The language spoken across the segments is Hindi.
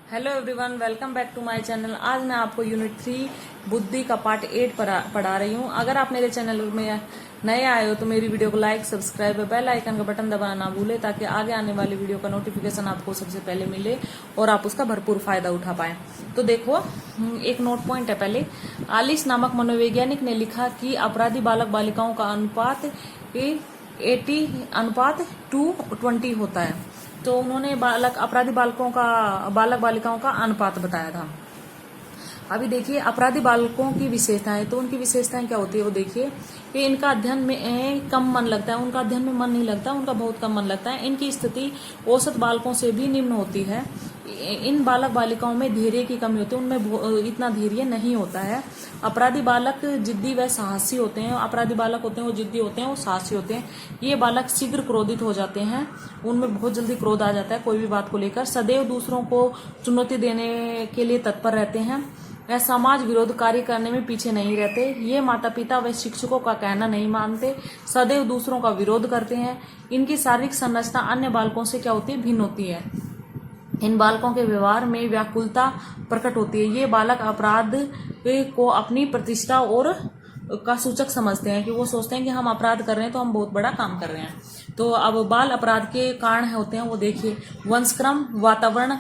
Hello everyone, welcome back to my channel. आज मैं आपको यूनिट 3 बुद्धि का पार्ट 8 पढ़ा रही हूँ। अगर आप मेरे चैनल में नए आए हो तो मेरी वीडियो को लाइक, सब्सक्राइब और बेल आइकन का बटन दबाना ना भूले, ताकि आगे आने वाली वीडियो का नोटिफिकेशन आपको सबसे पहले मिले और आप उसका भरपूर फायदा उठा पाए। तो देखो, एक नोट पॉइंट है। पहले आलिस नामक मनोवैज्ञानिक ने लिखा कि अपराधी बालक बालिकाओं का अनुपात 80:20 होता है। तो उन्होंने अपराधी बालक बालिकाओं का अनुपात बताया था। अभी देखिए अपराधी बालकों की विशेषताएं। तो उनकी विशेषताएं क्या होती है वो देखिए कि इनका अध्ययन में कम मन लगता है। उनका अध्ययन में मन नहीं लगता, उनका बहुत कम मन लगता है। इनकी स्थिति औसत बालकों से भी निम्न होती है। इन बालक बालिकाओं में धैर्य की कमी होती है, उनमें इतना धैर्य नहीं होता है। अपराधी बालक जिद्दी व साहसी होते हैं। अपराधी बालक होते हैं वो जिद्दी होते हैं, वो साहसी होते हैं। ये बालक शीघ्र क्रोधित हो जाते हैं, उनमें बहुत जल्दी क्रोध आ जाता है कोई भी बात को लेकर। सदैव दूसरों को चुनौती देने के लिए तत्पर रहते हैं। वह समाज विरोध कार्य करने में पीछे नहीं रहते। ये माता पिता व शिक्षकों का कहना नहीं मानते, सदैव दूसरों का विरोध करते हैं। इनकी शारीरिक संरचना अन्य बालकों से क्या होती है, भिन्न होती है। इन बालकों के व्यवहार में व्याकुलता प्रकट होती है। ये बालक अपराध को अपनी प्रतिष्ठा और का सूचक समझते हैं, कि वो सोचते हैं कि हम अपराध कर रहे हैं तो हम बहुत बड़ा काम कर रहे हैं। तो अब बाल अपराध के कारण होते हैं वो देखिए, वंशक्रम, वातावरण,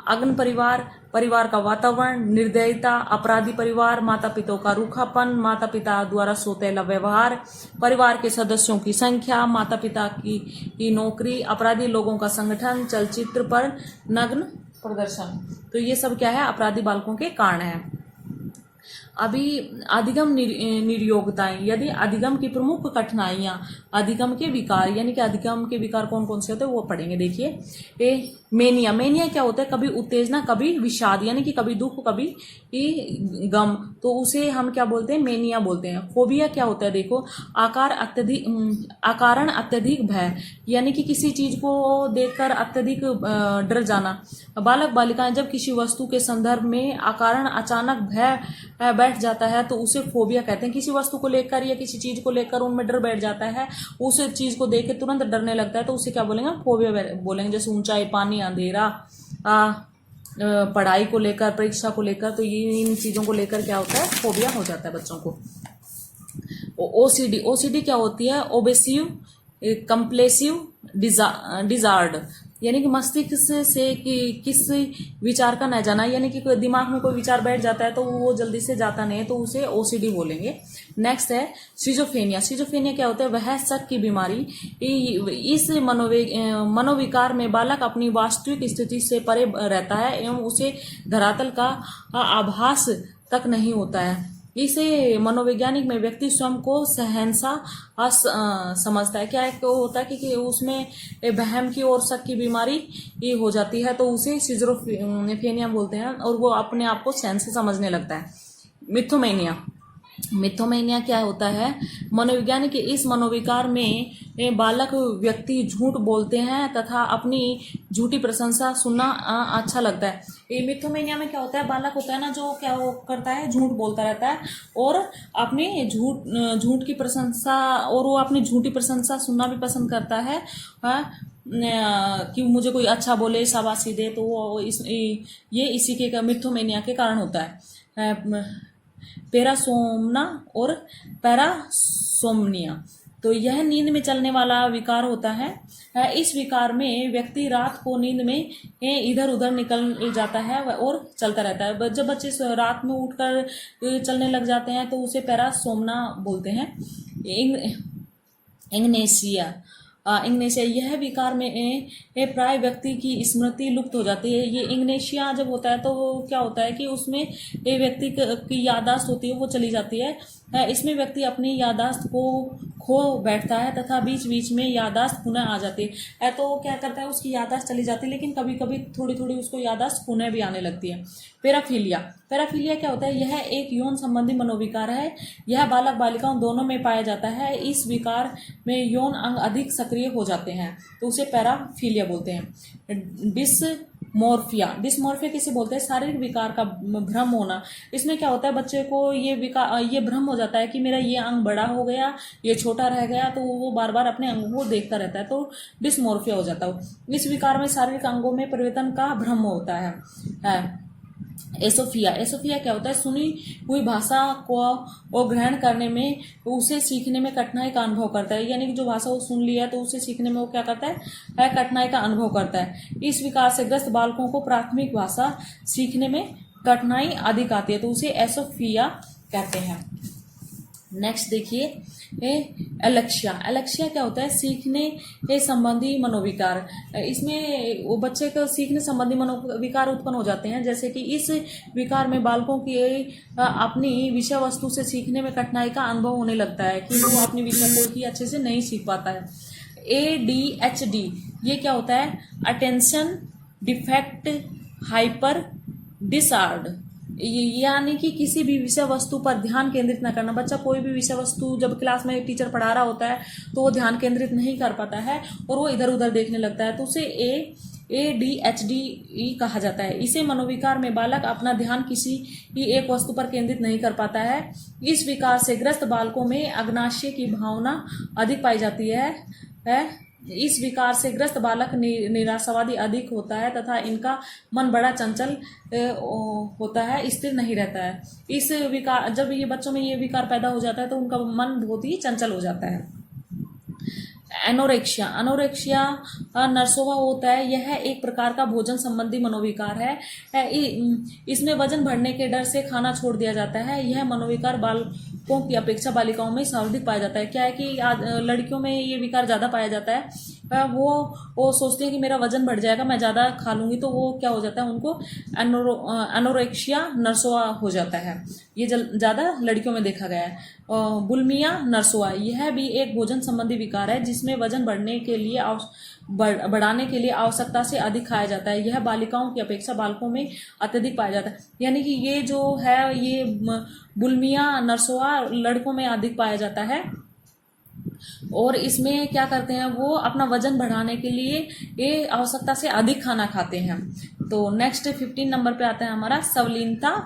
अग्न परिवार, परिवार का वातावरण, निर्दयता, अपराधी परिवार, माता पिता का रूखापन, माता पिता द्वारा सौतेला व्यवहार, परिवार के सदस्यों की संख्या, माता पिता की नौकरी, अपराधी लोगों का संगठन, चलचित्र पर नग्न प्रदर्शन। तो ये सब क्या है, अपराधी बालकों के कारण है। अभी अधिगम निर्योग्यताएं। यदि अधिगम की प्रमुख कठिनाइयां, अधिगम के विकार, यानी कि अधिगम के विकार कौन कौन से होते हैं वो पढ़ेंगे। देखिए मेनिया। मेनिया क्या होता है, कभी उत्तेजना कभी विषाद, यानी कि कभी दुख कभी गम, तो उसे हम क्या बोलते हैं, मेनिया बोलते हैं। फोबिया क्या होता है, देखो अकारण अत्यधिक भय, यानी कि किसी चीज को देखकर अत्यधिक डर जाना। बालक बालिकाएं जब किसी वस्तु के संदर्भ में अकारण अचानक भय बैठ जाता है तो उसे फोबिया कहते हैं। किसी वस्तु को लेकर या किसी चीज को लेकर उनमें डर बैठ जाता है, उस चीज को देख के तुरंत डरने लगता है, तो उसे क्या बोलेंगे, फोबिया बोलेंगे। जैसे ऊंचाई, पानी, अंधेरा, पढ़ाई को लेकर, परीक्षा को लेकर, तो ये इन चीजों को लेकर क्या होता है, फोबिया हो जाता है बच्चों को। ओसीडी। ओसीडी क्या होती है, ओबेसिव कंप्लेसिव डिजार्ड, यानी कि मस्तिष्क से किस विचार का न जाना, यानी कि दिमाग में कोई विचार बैठ जाता है तो वो जल्दी से जाता नहीं है, तो उसे ओसीडी बोलेंगे। नेक्स्ट है सिजोफ्रेनिया। सिजोफ्रेनिया क्या होता है, वह शक की बीमारी। इस मनोविकार में बालक अपनी वास्तविक स्थिति से परे रहता है एवं उसे धरातल का आभास तक नहीं होता है। इसे मनोवैज्ञानिक में व्यक्ति स्वयं को शहंशाह समझता है। क्या है, तो होता है कि उसमें वहम की और शक की बीमारी ये हो जाती है, तो उसे सिजोफ्रेनिया बोलते हैं, और वो अपने आप को शहंशाह समझने लगता है। मिथोमेनिया। मिथोमेनिया क्या होता है, मनोविज्ञान के इस मनोविकार में बालक व्यक्ति झूठ बोलते हैं तथा अपनी झूठी प्रशंसा सुनना अच्छा लगता है। ये मिथोमेनिया में क्या होता है, बालक होता है ना जो क्या वो करता है, झूठ बोलता रहता है और अपनी झूठ की प्रशंसा, और वो अपनी झूठी प्रशंसा सुनना भी पसंद करता है। कि मुझे कोई अच्छा बोले, शाबाशी दे, तो वो ये इसी के मिथोमेनिया के कारण होता है। पेरासोमना और पैरासोमनिया, तो यह नींद में चलने वाला विकार होता है। इस विकार में व्यक्ति रात को नींद में इधर उधर निकल जाता है और चलता रहता है। जब बच्चे रात में उठकर चलने लग जाते हैं तो उसे पैरासोमना बोलते हैं। इंग्नेशिया। यह विकार में प्राय व्यक्ति की स्मृति लुप्त हो जाती है। ये इंग्नेशिया जब होता है तो क्या होता है कि उसमें व्यक्ति की याददाश्त होती है वो चली जाती है। इसमें व्यक्ति अपनी याददाश्त को खो बैठता है तथा बीच बीच में याददाश्त पुनः आ जाती है। तो क्या करता है, उसकी याददाश्त चली जाती है, लेकिन कभी कभी थोड़ी थोड़ी उसको याददाश्त पुनः भी आने लगती है। पैराफीलिया। पैराफीलिया क्या होता है, यह एक यौन संबंधी मनोविकार है। यह बालक बालिकाओं दोनों में पाया जाता है। इस विकार में यौन अंग अधिक सक्रिय हो जाते हैं, तो उसे पैराफीलिया बोलते हैं। डिसमॉर्फिया किसे बोलते हैं? शारीरिक विकार का भ्रम होना। इसमें क्या होता है, बच्चे को ये भ्रम हो जाता है कि मेरा ये अंग बड़ा हो गया, ये छोटा रह गया, तो वो बार बार अपने अंगों को देखता रहता है, तो डिसमॉर्फिया हो जाता है। इस विकार में शारीरिक अंगों में परिवर्तन का भ्रम होता है। एसोफिया क्या होता है? सुनी हुई भाषा को ग्रहण करने में, उसे सीखने में कठिनाई का अनुभव करता है। यानी कि जो भाषा वो सुन लिया तो उसे सीखने में वो क्या करता है? कठिनाई का अनुभव करता है। इस विकार से ग्रस्त बालकों को प्राथमिक भाषा सीखने में कठिनाई अधिक आती है, तो उसे एसोफिया कहते हैं। नेक्स्ट देखिए एलेक्सिया क्या होता है? सीखने संबंधी मनोविकार। इसमें वो बच्चे को सीखने संबंधी मनोविकार उत्पन्न हो जाते हैं, जैसे कि इस विकार में बालकों की अपनी विषय वस्तु से सीखने में कठिनाई का अनुभव होने लगता है कि वो अपनी विषय को ही अच्छे से नहीं सीख पाता है। ADHD ये क्या होता है? अटेंशन डिफेक्ट हाइपर डिसऑर्डर, यानी कि किसी भी विषय वस्तु पर ध्यान केंद्रित न करना। बच्चा कोई भी विषय वस्तु जब क्लास में टीचर पढ़ा रहा होता है तो वो ध्यान केंद्रित नहीं कर पाता है और वो इधर उधर देखने लगता है, तो उसे ADHD कहा जाता है। इसे मनोविकार में बालक अपना ध्यान किसी भी एक वस्तु पर केंद्रित नहीं कर पाता है। इस विकार से ग्रस्त बालकों में अग्नाशय की भावना अधिक पाई जाती है। इस विकार से ग्रस्त बालक निराशावादी अधिक होता है तथा इनका मन बड़ा चंचल होता है, स्थिर नहीं रहता है। इस विकार जब ये बच्चों में ये विकार पैदा हो जाता है तो उनका मन बहुत ही चंचल हो जाता है। अनोरेक्सिया नर्सोवा होता है। यह एक प्रकार का भोजन संबंधी मनोविकार है। इसमें वजन बढ़ने के डर से खाना छोड़ दिया जाता है। यह मनोविकार बालकों की अपेक्षा बालिकाओं में सर्वाधिक पाया जाता है। क्या है कि लड़कियों में ये विकार ज्यादा पाया जाता है। वो सोचती है कि मेरा वजन बढ़ जाएगा, मैं ज्यादा खा लूंगी, तो वो क्या हो जाता है, उनको एनोरेक्सिया नर्सोवा हो जाता है। ये ज्यादा लड़कियों में देखा गया है। बुलिमिया नर्सोवा यह भी एक भोजन संबंधी विकार है जिसमें वजन बढ़ने के लिए बढ़ाने के लिए आवश्यकता से अधिक खाया जाता है। यह बालिकाओं की अपेक्षा बालकों में अत्यधिक पाया जाता है। यानी कि ये जो है ये बुलिमिया नर्सोवा लड़कों में अधिक पाया जाता है और इसमें क्या करते हैं, वो अपना वजन बढ़ाने के लिए ये आवश्यकता से अधिक खाना खाते हैं। तो नेक्स्ट 15 नंबर पे आता है हमारा संवलीनता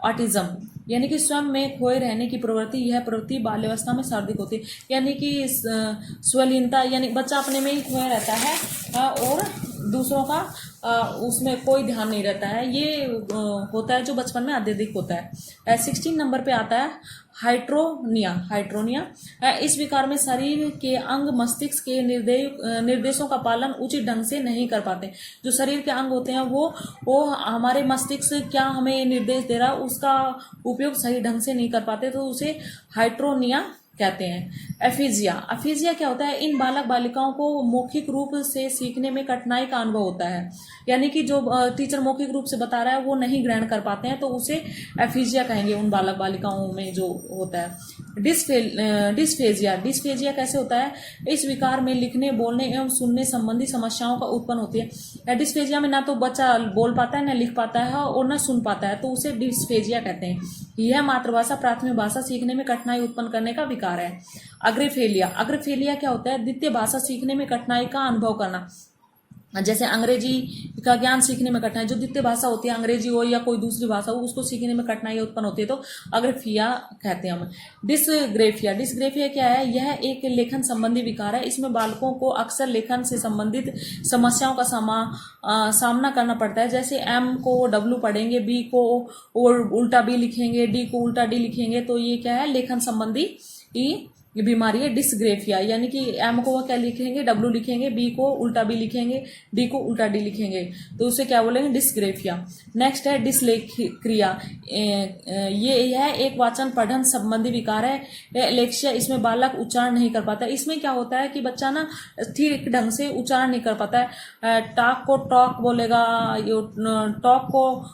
ऑटिज्म, यानी कि स्वयं में खोए रहने की प्रवृत्ति। यह प्रवृत्ति बाल्यावस्था में सर्वाधिक होती है। यानी कि स्वलीनता यानी बच्चा अपने में ही खोया रहता है और दूसरों का उसमें कोई ध्यान नहीं रहता है। ये होता है जो बचपन में अत्यधिक होता है। 16 नंबर पे आता है हाइड्रोनिया। इस विकार में शरीर के अंग मस्तिष्क के निर्देशों का पालन उचित ढंग से नहीं कर पाते। जो शरीर के अंग होते हैं वो हमारे मस्तिष्क क्या हमें निर्देश दे रहा है उसका उपयोग सही ढंग से नहीं कर पाते, तो उसे हाइड्रोनिया कहते हैं। एफिजिया क्या होता है? इन बालक बालिकाओं को मौखिक रूप से सीखने में कठिनाई का अनुभव होता है। यानी कि जो टीचर मौखिक रूप से बता रहा है वो नहीं ग्रहण कर पाते हैं, तो उसे एफिजिया कहेंगे उन बालक बालिकाओं में जो होता है। डिस्फेजिया कैसे होता है? इस विकार में लिखने बोलने एवं सुनने संबंधी समस्याओं का उत्पन्न होती है। डिस्फेजिया में ना तो बच्चा बोल पाता है, ना लिख पाता है और न सुन पाता है, तो उसे डिस्फेजिया कहते हैं। यह मातृभाषा प्राथमिक भाषा सीखने में कठिनाई उत्पन्न करने का विकार है। अग्रफेलिया क्या होता है? द्वितीय भाषा सीखने में कठिनाई का अनुभव करना। जैसे अंग्रेजी का ज्ञान सीखने में कठिनाई, जो द्वितीय भाषा होती है अंग्रेजी हो या कोई दूसरी भाषा हो, उसको सीखने में कठिनाई उत्पन्न होती है, तो अग्रफिया कहते हैं हम। डिस्ग्रेफिया क्या है? यह एक लेखन संबंधी विकार है। इसमें बालकों को अक्सर लेखन से संबंधित समस्याओं का सामना करना पड़ता है। जैसे एम को डब्ल्यू पढ़ेंगे, बी को उल्टा बी लिखेंगे, डी को उल्टा डी लिखेंगे, तो ये क्या है? लेखन संबंधी ये बीमारी है डिस्ग्रेफिया। यानी कि एम को वो क्या लिखेंगे? डब्ल्यू लिखेंगे, बी को उल्टा बी लिखेंगे, डी को उल्टा डी लिखेंगे, तो उसे क्या बोलेंगे? डिस्ग्रेफिया। नेक्स्ट है डिसलेक्सिया। यह एक वाचन पठन संबंधी विकार है। एलेक्सिया इसमें बालक उच्चारण नहीं कर पाता। इसमें क्या होता है कि बच्चा ना ठीक ढंग से उच्चारण नहीं कर पाता है। टॉक को टॉक बोलेगा, टॉक को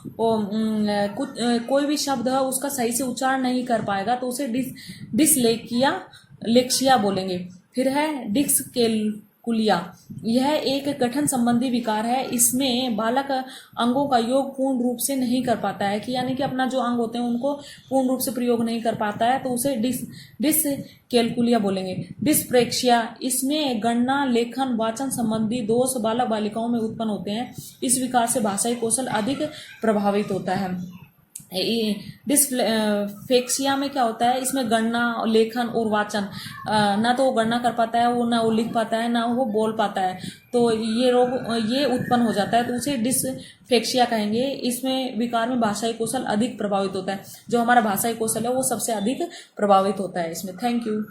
कोई भी शब्द है उसका सही से उच्चारण नहीं कर पाएगा, तो उसे डिसलेक्सिया बोलेंगे। फिर है कुलिया, यह एक गठन संबंधी विकार है। इसमें बालक अंगों का योग पूर्ण रूप से नहीं कर पाता है, कि यानी कि अपना जो अंग होते हैं उनको पूर्ण रूप से प्रयोग नहीं कर पाता है, तो उसे डिसकैल्कुलिया बोलेंगे। डिस्प्रेक्सिया, इसमें गणना, लेखन, वाचन संबंधी दोष बालक बालिकाओं में उत्पन्न होते हैं। इस विकार से भाषाई कौशल अधिक प्रभावित होता है। डिस्फेक्सिया में क्या होता है, इसमें गणना, लेखन और वाचन, ना तो वो गणना कर पाता है, वो ना वो लिख पाता है, ना वो बोल पाता है, तो ये रोग ये उत्पन्न हो जाता है, तो उसे डिस्फेक्सिया कहेंगे। इसमें विकार में भाषाई कौशल अधिक प्रभावित होता है। जो हमारा भाषाई कौशल है वो सबसे अधिक प्रभावित होता है इसमें। Thank you.